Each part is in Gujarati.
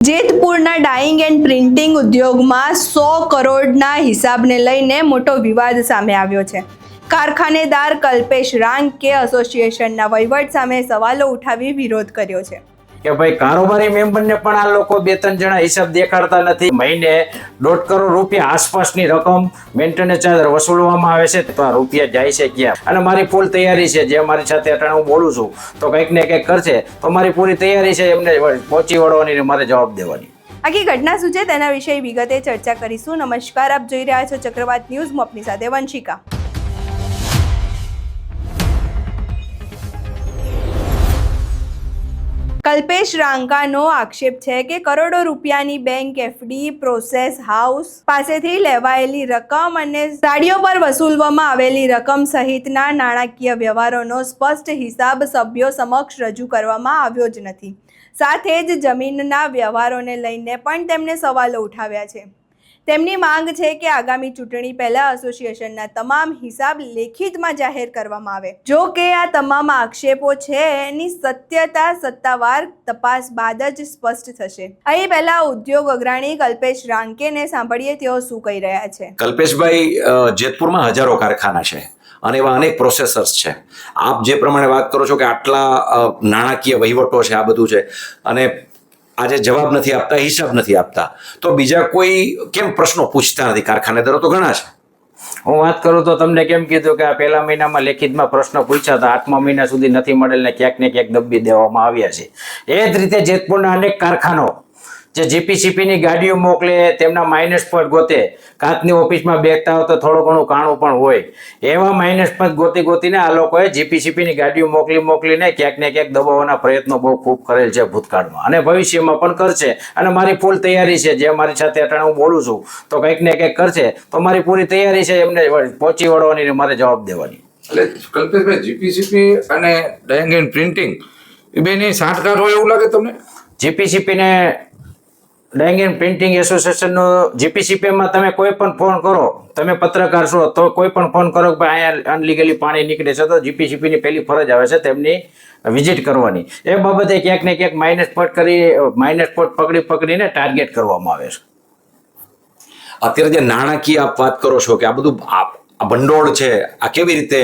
જેતપુરના ડાઇંગ એન્ડ પ્રિન્ટિંગ ઉદ્યોગમાં 100 કરોડના હિસાબને લઈને મોટો વિવાદ સામે આવ્યો છે। કારખાનેદાર કલ્પેશ રાંકે એસોસિએશનના વહીવટ સામે સવાલો ઉઠાવી વિરોધ કર્યો છે કે ભાઈ કારોબારી મેમ્બરને પણ આ લોકો 2-3 જણા હિસાબ દેખાડતા નથી। મહિને 1.5 કરોડ રૂપિયા આસપાસની રકમ મેન્ટેનન્સ ચાર્જ વસૂલવામાં આવે છે, તો આ રૂપિયા જાય છે ક્યાં? અને મારી ફૂલ તૈયારી છે, જે મારી સાથે અટાણે હું બોલું છું તો કંઈક ને કંઈક કરશે, તો મારી પૂરી તૈયારી છે એમને પહોંચી વળવાની ને મારે જવાબ દેવાની। આખી ઘટના શું છે તેના વિશે વિગતે ચર્ચા કરીશું। નમસ્કાર, આપ જોઈ રહ્યા છો ચક્રવાત ન્યૂઝ, હું આપની સાથે વંશિકા। કલ્પેશ રાંકાનો આક્ષેપ છે કે કરોડો રૂપિયાની બેંક એફડી, પ્રોસેસ હાઉસ પાસેથી લેવાયેલી રકમ અને સાડીઓ પર વસૂલવામાં આવેલી રકમ સહિતના નાણાકીય વ્યવહારોનો સ્પષ્ટ હિસાબ સભ્યો સમક્ષ રજૂ કરવામાં આવ્યો જ નથી। સાથે જ જમીનના વ્યવહારોને લઈને પણ તેમણે સવાલો ઉઠાવ્યા છે। તેમની માંગ છે કે આગામી ચૂંટણી પહેલા એસોસિએશનના તમામ હિસાબ લેખિતમાં જાહેર કરવામાં આવે। જો કે આ તમામ આક્ષેપો છે એની સત્યતા સત્તાવાર તપાસ બાદ જ સ્પષ્ટ થશે। અહીં પહેલા ઉદ્યોગ અગ્રણી કલ્પેશ રાંકેને સાંભળીએ તેઓ શું કહી રહ્યા છે। કલ્પેશભાઈ, જેતપુરમાં હજારો કારખાના છે અને એવા અનેક પ્રોસેસર્સ છે। આપ જે પ્રમાણે વાત કરો છો કે આટલા નાણાકીય વહીવટો છે, આ બધું છે, અને આજે જવાબ નથી આપતા, હિસાબ નથી આપતા, તો બીજા કોઈ કેમ પ્રશ્નો પૂછતા નથી? કારખાનેદારો તો ઘણા છે। હું વાત કરું તો તમને કેમ કીધું કે આ પહેલા મહિનામાં લેખિતમાં પ્રશ્ન પૂછ્યા હતા, 8મા મહિના સુધી નથી મળેલ ને ક્યાંક ને ક્યાંક દબી દેવામાં આવ્યા છે। એ જ રીતે જેતપુરના અનેક કારખાનો જે જીપીસીપીની ગાડીઓ મોકલે, તેમના માઇનસ પોઈન્ટ ગોતે, કાચની ઓફિસમાં બેસતા હોય તો થોડું ઘણું કાણું પણ હોય, એવા માઇનસ પોઈન્ટ ગોતીને આ લોકોએ જીપીસીપીની ગાડીઓ મોકલીને ક્યાંક ને ક્યાંક દબાવવાના પ્રયત્નો બહુ ખૂબ કરેલ છે ભૂતકાળમાં, અને ભવિષ્યમાં પણ કરશે। અને મારી ફૂલ તૈયારી છે, જે મારી સાથે અટાણે હું બોલું છું તો કંઈક ને કંઈક કરશે, તો મારી પૂરી તૈયારી છે એમને પહોંચી વળવાની ને મારે જવાબ દેવાની। એટલે કલ્પેશભાઈ, જીપીસીપી અને ડાઇંગ એન્ડ પ્રિન્ટિંગ એ બેની સાંઠગાંઠ હોય એવું લાગે તમને? જીપીસીપીને ડાઇંગ એન્ડ પ્રિન્ટિંગ એસોસિએશનનો જીપીસીપીમાં તમે કોઈ પણ ફોન કરો, તમે પત્રકાર છો તો કોઈ પણ ફોન કરો કે અહીંયા અનલીગલી પાણી નીકળે છે, તો જીપીસીપીની પહેલી ફરજ આવે છે તેમની વિઝિટ કરવાની। એ બાબતે ક્યાંક ને ક્યાંક માઇનસ પોઈન્ટ પકડીને ટાર્ગેટ કરવામાં આવે છે। અત્યારે જે નાણાકીય આપ વાત કરો છો કે આ બધું આ ભંડોળ છે, આ કેવી રીતે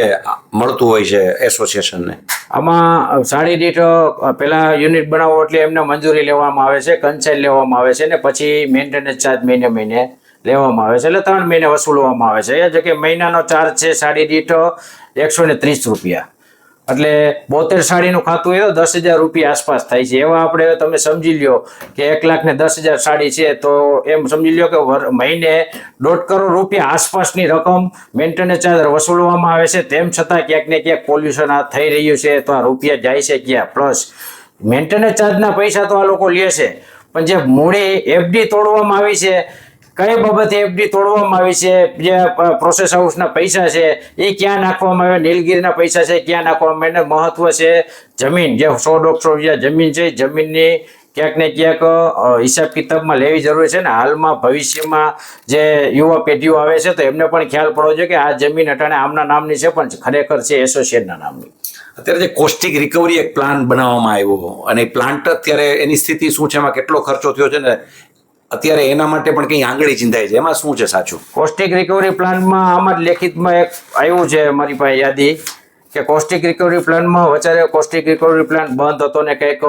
મળતું હોય છે એસોસિએશનને? આમાં સાડી દીઠ પેલા યુનિટ બનાવો એટલે એમને મંજૂરી લેવામાં આવે છે, કન્સાઇન લેવામાં આવે છે, ને પછી મેન્ટેનન્સ ચાર્જ મહિને લેવામાં આવે છે, એટલે 3 મહિને વસૂલવામાં આવે છે। એ જો કે મહિનાનો ચાર્જ છે સાડી દીઠ 130 રૂપિયા, એટલે 72 સાડીનું ખાતું હોય તો 10,000 રૂપિયા આસપાસ થાય છે। એવા આપણે તમે સમજી લ્યો કે 1,10,000 સાડી છે, તો એમ સમજી લ્યો કે મહિને 1.5 કરોડ રૂપિયા આસપાસની રકમ મેન્ટેનન્સ ચાર્જ વસૂલવામાં આવે છે। તેમ છતાં ક્યાંક ને ક્યાંક પોલ્યુશન આ થઈ રહ્યું છે, તો આ રૂપિયા જાય છે ક્યાં? પ્લસ મેન્ટેનન્સ ચાર્જના પૈસા તો આ લોકો લે છે, પણ જે મૂડી એફડી તોડવામાં આવી છે, કઈ બાબતે એફડી તોડવામાં આવી છે, જે પ્રોસેસ હાઉસના પૈસા છે એ ક્યાં નાખવામાં આવે, નીલગીરીના પૈસા છે ક્યાં નાખવામાં આવે? મહત્વ છે જમીન, જે 100-150 જમીન છે, જમીનની ક્યાંક ને ક્યાંક હિસાબ કિતાબમાં લેવી જરૂરી છે ને। હાલમાં ભવિષ્યમાં જે યુવા પેઢીઓ આવે છે તો એમને પણ ખ્યાલ પડવો જોઈએ કે આ જમીન અટાણે આમના નામની છે પણ ખરેખર છે એસોસિએશનના નામની। અત્યારે જે કોસ્ટિક રિકવરી એક પ્લાન બનાવવામાં આવ્યો, અને પ્લાન્ટ અત્યારે એની સ્થિતિ શું છે, એમાં કેટલો ખર્ચો થયો છે ને અત્યારે એના માટે પણ કંઈ આંગળી ચિંતાય છે, એમાં શું છે સાચું? કોસ્ટિક રિકવરી પ્લાનમાં આમાં જ લેખિતમાં એક આવ્યું છે મારી પાસે યાદી કે કોસ્ટિક રિકવરી પ્લાનમાં વચારે કોસ્ટિક રિકવરી પ્લાન બંધ હતો ને કંઈક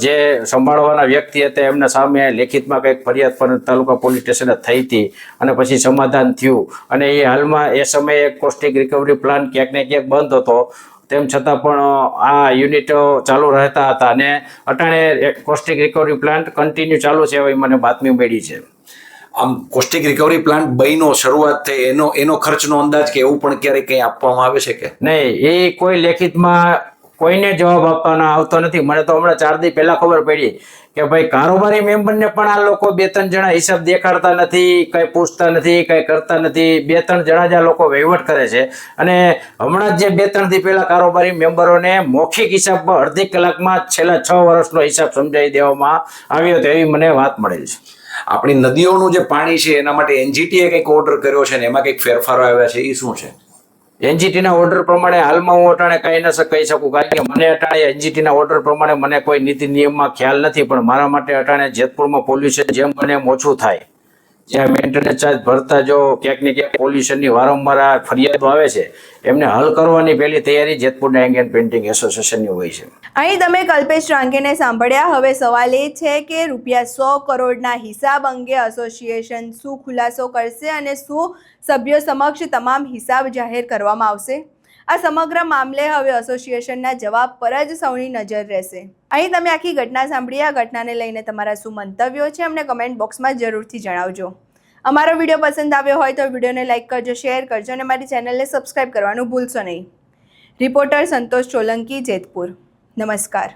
જે સંભાળવાના વ્યક્તિ હતા એમના સામે લેખિતમાં કંઈક ફરિયાદ પણ તાલુકા પોલીસ સ્ટેશને થઈ હતી, અને પછી સમાધાન થયું, અને એ હાલમાં એ સમયે કોસ્ટિક રિકવરી પ્લાન ક્યાંક ને ક્યાંક બંધ હતો। તેમ છતાં પણ આ યુનિટ ચાલુ રહેતા હતા, અને અટાણે કોસ્ટિક રિકવરી પ્લાન્ટ કન્ટિન્યુ ચાલુ છે એવી મને બાતમી મળી છે। આમ કોસ્ટિક રિકવરી પ્લાન્ટ બહીનો શરૂઆત થઈ એનો ખર્ચનો અંદાજ કે એવું પણ ક્યારેય કંઈ આપવામાં આવે છે કે નહીં? એ કોઈ લેખિતમાં કોઈને જવાબ આપવાનો આવતો નથી। મને તો હમણાં 4 દી પહેલા ખબર પડી કે ભાઈ કારોબારી મેમ્બરને પણ આ લોકો 2-3 જણા હિસાબ દેખાડતા નથી, કઈ પૂછતા નથી, કઈ કરતા નથી। 2-3 જણા જ આ લોકો વહીવટ કરે છે, અને હમણાં જ જે 2-3 દી પહેલા કારોબારી મેમ્બરોને મૌખિક હિસાબમાં અડધી કલાકમાં છેલ્લા 6 વર્ષનો હિસાબ સમજાવી દેવામાં આવ્યો હતો, એવી મને વાત મળેલ છે। આપણી નદીઓનું જે પાણી છે એના માટે એનજીટીએ કંઈક ઓર્ડર કર્યો છે ને એમાં કંઈક ફેરફારો આવ્યા છે, એ શું છે? એનજીટીના ઓર્ડર પ્રમાણે હાલમાં હું અટાણે કહી ન કહી શકું, કારણ કે મને અટાણે એનજીટીના ઓર્ડર પ્રમાણે મને કોઈ નીતિ નિયમમાં ખ્યાલ નથી, પણ મારા માટે અટાણે જેતપુરમાં પોલ્યુશન જેમ બને એમ ઓછું થાય, જ્યાં મેન્ટેનન્સ ચાર્જ ભરતા જો ક્યાંક ને ક્યાંક પોલ્યુશનની વારંવાર આ ફરિયાદો આવે છે, એમને હલ કરવાની પહેલી તૈયારી જેતપુર ડાઇંગ એન્ડ પેઇન્ટિંગ એસોસિએશનની હોય છે. અહીં તમે કલ્પેશ રાંકેને સાંભળ્યા. હવે સવાલ એ છે કે ₹100 કરોડના હિસાબ અંગે એસોસિએશન શું ખુલાસો કરશે અને શું સભ્યો સમક્ષ તમામ હિસાબ જાહેર કરવામાં આવશે? આ સમગ્ર મામલે હવે એસોસિએશનના જવાબ પર જ સૌની નજર રહેશે. અહીં તમે આખી ઘટના સાંભળી. આ ઘટનાને લઈને તમારા શું મંતવ્યો છે અમને કમેન્ટ બોક્સમાં જરૂરથી જણાવજો. અમારો વિડીયો પસંદ આવ્યો હોય તો વિડીયોને લાઇક કરજો, શેર કરજો અને મારી ચેનલને સબસ્ક્રાઇબ કરવાનું ભૂલશો નહીં. રિપોર્ટર સંતોષ સોલંકી, જેતપુર. નમસ્કાર.